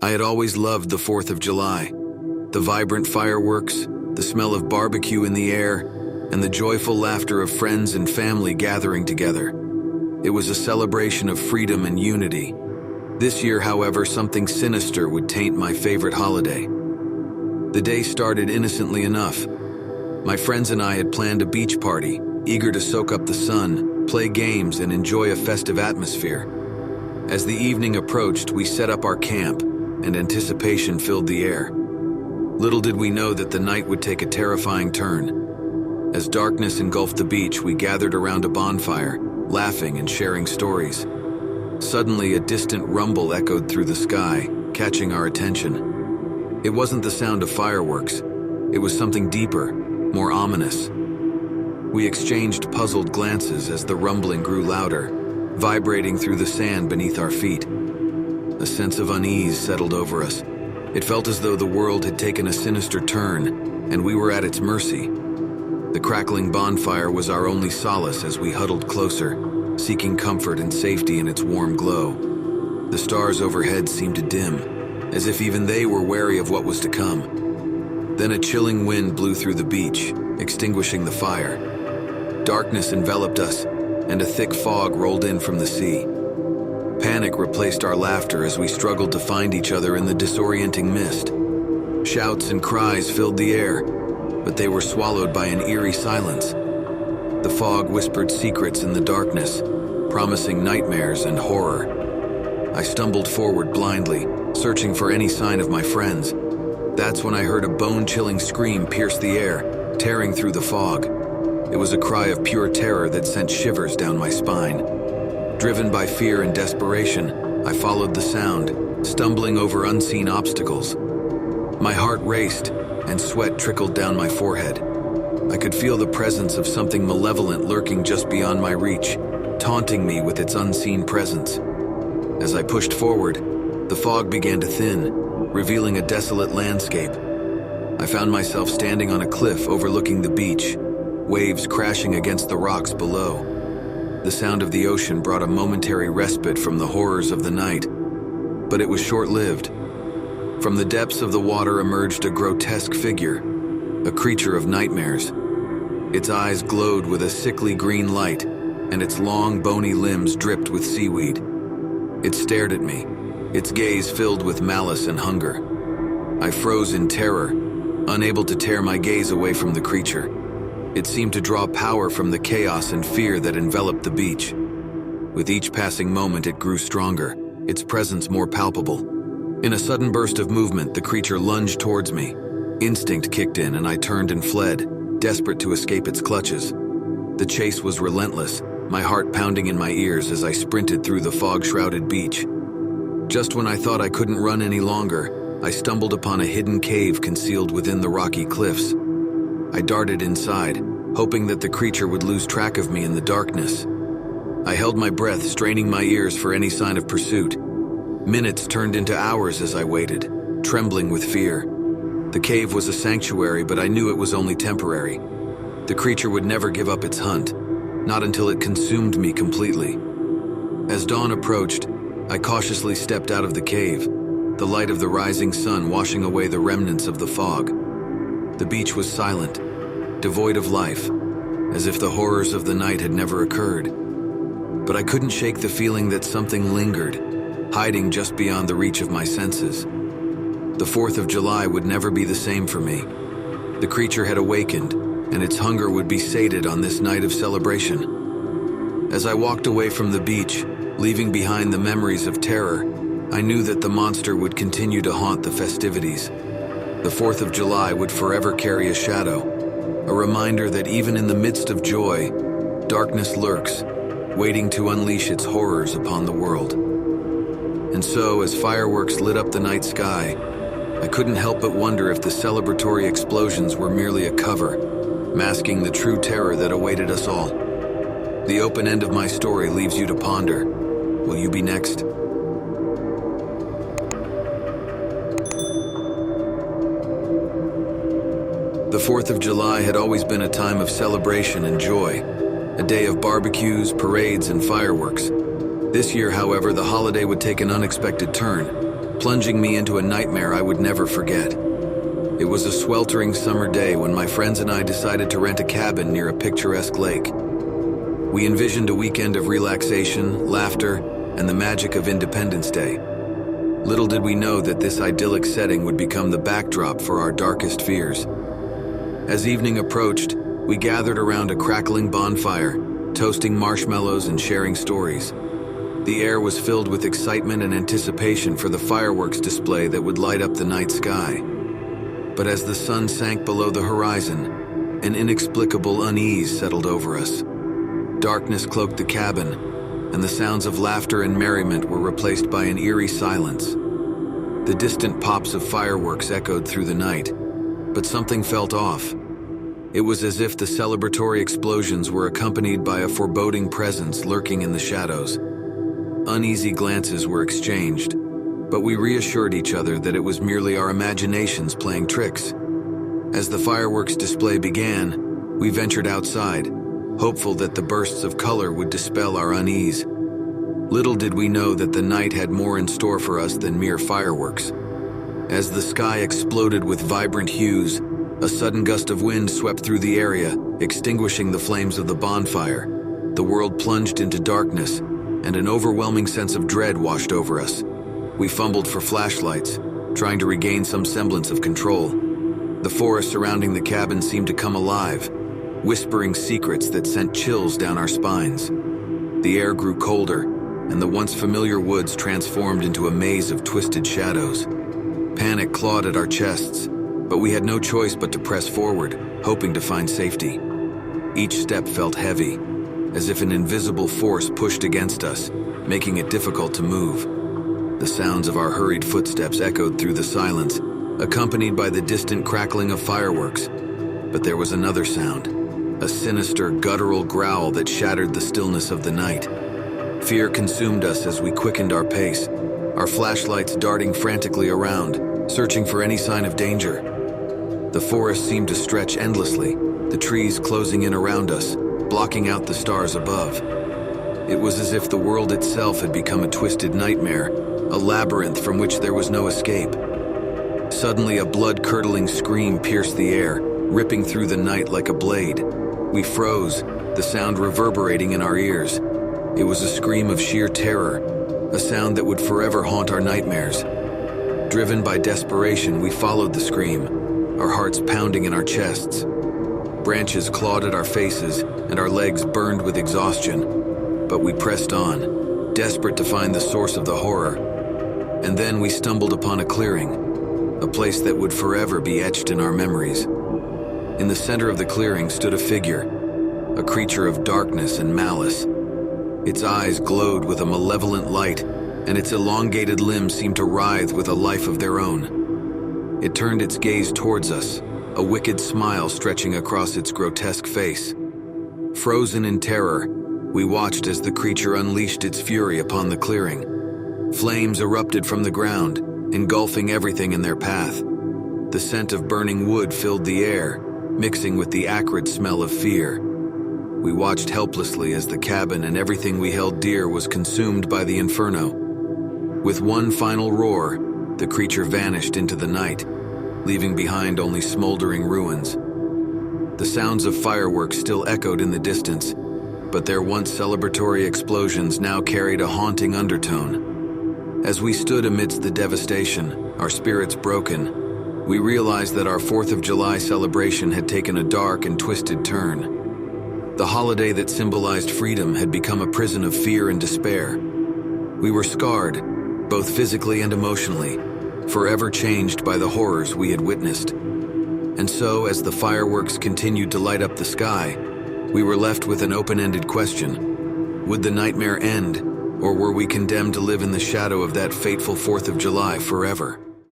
I had always loved the 4th of July. The vibrant fireworks, the smell of barbecue in the air, and the joyful laughter of friends and family gathering together. It was a celebration of freedom and unity. This year, however, something sinister would taint my favorite holiday. The day started innocently enough. My friends and I had planned a beach party, eager to soak up the sun, play games, and enjoy a festive atmosphere. As the evening approached, we set up our camp, and anticipation filled the air. Little did we know that the night would take a terrifying turn. As darkness engulfed the beach, we gathered around a bonfire, laughing and sharing stories. Suddenly, a distant rumble echoed through the sky, catching our attention. It wasn't the sound of fireworks. It was something deeper, more ominous. We exchanged puzzled glances as the rumbling grew louder, vibrating through the sand beneath our feet. A sense of unease settled over us. It felt as though the world had taken a sinister turn, and we were at its mercy. The crackling bonfire was our only solace as we huddled closer, seeking comfort and safety in its warm glow. The stars overhead seemed to dim, as if even they were wary of what was to come. Then a chilling wind blew through the beach, extinguishing the fire. Darkness enveloped us, and a thick fog rolled in from the sea. Panic replaced our laughter as we struggled to find each other in the disorienting mist. Shouts and cries filled the air, but they were swallowed by an eerie silence. The fog whispered secrets in the darkness, promising nightmares and horror. I stumbled forward blindly, searching for any sign of my friends. That's when I heard a bone-chilling scream pierce the air, tearing through the fog. It was a cry of pure terror that sent shivers down my spine. Driven by fear and desperation, I followed the sound, stumbling over unseen obstacles. My heart raced, and sweat trickled down my forehead. I could feel the presence of something malevolent lurking just beyond my reach, taunting me with its unseen presence. As I pushed forward, the fog began to thin, revealing a desolate landscape. I found myself standing on a cliff overlooking the beach, waves crashing against the rocks below. The sound of the ocean brought a momentary respite from the horrors of the night, but it was short-lived. From the depths of the water emerged a grotesque figure, a creature of nightmares. Its eyes glowed with a sickly green light, and its long, bony limbs dripped with seaweed. It stared at me, its gaze filled with malice and hunger. I froze in terror, unable to tear my gaze away from the creature. It seemed to draw power from the chaos and fear that enveloped the beach. With each passing moment, it grew stronger, its presence more palpable. In a sudden burst of movement, the creature lunged towards me. Instinct kicked in, and I turned and fled, desperate to escape its clutches. The chase was relentless, my heart pounding in my ears as I sprinted through the fog-shrouded beach. Just when I thought I couldn't run any longer, I stumbled upon a hidden cave concealed within the rocky cliffs. I darted inside, hoping that the creature would lose track of me in the darkness. I held my breath, straining my ears for any sign of pursuit. Minutes turned into hours as I waited, trembling with fear. The cave was a sanctuary, but I knew it was only temporary. The creature would never give up its hunt, not until it consumed me completely. As dawn approached, I cautiously stepped out of the cave, the light of the rising sun washing away the remnants of the fog. The beach was silent, devoid of life, as if the horrors of the night had never occurred. But I couldn't shake the feeling that something lingered, hiding just beyond the reach of my senses. The 4th of July would never be the same for me. The creature had awakened, and its hunger would be sated on this night of celebration. As I walked away from the beach, leaving behind the memories of terror, I knew that the monster would continue to haunt the festivities. The 4th of July would forever carry a shadow, a reminder that even in the midst of joy, darkness lurks, waiting to unleash its horrors upon the world. And so, as fireworks lit up the night sky, I couldn't help but wonder if the celebratory explosions were merely a cover, masking the true terror that awaited us all. The open end of my story leaves you to ponder. Will you be next? The 4th of July had always been a time of celebration and joy, a day of barbecues, parades, and fireworks. This year, however, the holiday would take an unexpected turn. plunging me into a nightmare I would never forget. It was a sweltering summer day when my friends and I decided to rent a cabin near a picturesque lake. We envisioned a weekend of relaxation, laughter, and the magic of Independence Day. Little did we know that this idyllic setting would become the backdrop for our darkest fears. As evening approached, we gathered around a crackling bonfire, toasting marshmallows and sharing stories. The air was filled with excitement and anticipation for the fireworks display that would light up the night sky. But as the sun sank below the horizon, an inexplicable unease settled over us. Darkness cloaked the cabin, and the sounds of laughter and merriment were replaced by an eerie silence. The distant pops of fireworks echoed through the night, but something felt off. It was as if the celebratory explosions were accompanied by a foreboding presence lurking in the shadows. Uneasy glances were exchanged, but we reassured each other that it was merely our imaginations playing tricks. As the fireworks display began, we ventured outside, hopeful that the bursts of color would dispel our unease. Little did we know that the night had more in store for us than mere fireworks. As the sky exploded with vibrant hues, a sudden gust of wind swept through the area, extinguishing the flames of the bonfire. The world plunged into darkness, and an overwhelming sense of dread washed over us. We fumbled for flashlights, trying to regain some semblance of control. The forest surrounding the cabin seemed to come alive, whispering secrets that sent chills down our spines. The air grew colder, and the once familiar woods transformed into a maze of twisted shadows. Panic clawed at our chests, but we had no choice but to press forward, hoping to find safety. Each step felt heavy, as if an invisible force pushed against us, making it difficult to move. The sounds of our hurried footsteps echoed through the silence, accompanied by the distant crackling of fireworks. But there was another sound, a sinister, guttural growl that shattered the stillness of the night. Fear consumed us as we quickened our pace, our flashlights darting frantically around, searching for any sign of danger. The forest seemed to stretch endlessly, the trees closing in around us, blocking out the stars above. It was as if the world itself had become a twisted nightmare, a labyrinth from which there was no escape. Suddenly, a blood-curdling scream pierced the air, ripping through the night like a blade. We froze, the sound reverberating in our ears. It was a scream of sheer terror, a sound that would forever haunt our nightmares. Driven by desperation, we followed the scream, our hearts pounding in our chests. Branches clawed at our faces, and our legs burned with exhaustion. But we pressed on, desperate to find the source of the horror. And then we stumbled upon a clearing, a place that would forever be etched in our memories. In the center of the clearing stood a figure, a creature of darkness and malice. Its eyes glowed with a malevolent light, and its elongated limbs seemed to writhe with a life of their own. It turned its gaze towards us, a wicked smile stretching across its grotesque face. Frozen in terror, we watched as the creature unleashed its fury upon the clearing. Flames erupted from the ground, engulfing everything in their path. The scent of burning wood filled the air, mixing with the acrid smell of fear. We watched helplessly as the cabin and everything we held dear was consumed by the inferno. With one final roar, the creature vanished into the night, leaving behind only smoldering ruins. The sounds of fireworks still echoed in the distance, but their once celebratory explosions now carried a haunting undertone. As we stood amidst the devastation, our spirits broken, we realized that our 4th of July celebration had taken a dark and twisted turn. The holiday that symbolized freedom had become a prison of fear and despair. We were scarred, both physically and emotionally, forever changed by the horrors we had witnessed. And so, as the fireworks continued to light up the sky, we were left with an open-ended question. Would the nightmare end, or were we condemned to live in the shadow of that fateful 4th of July forever?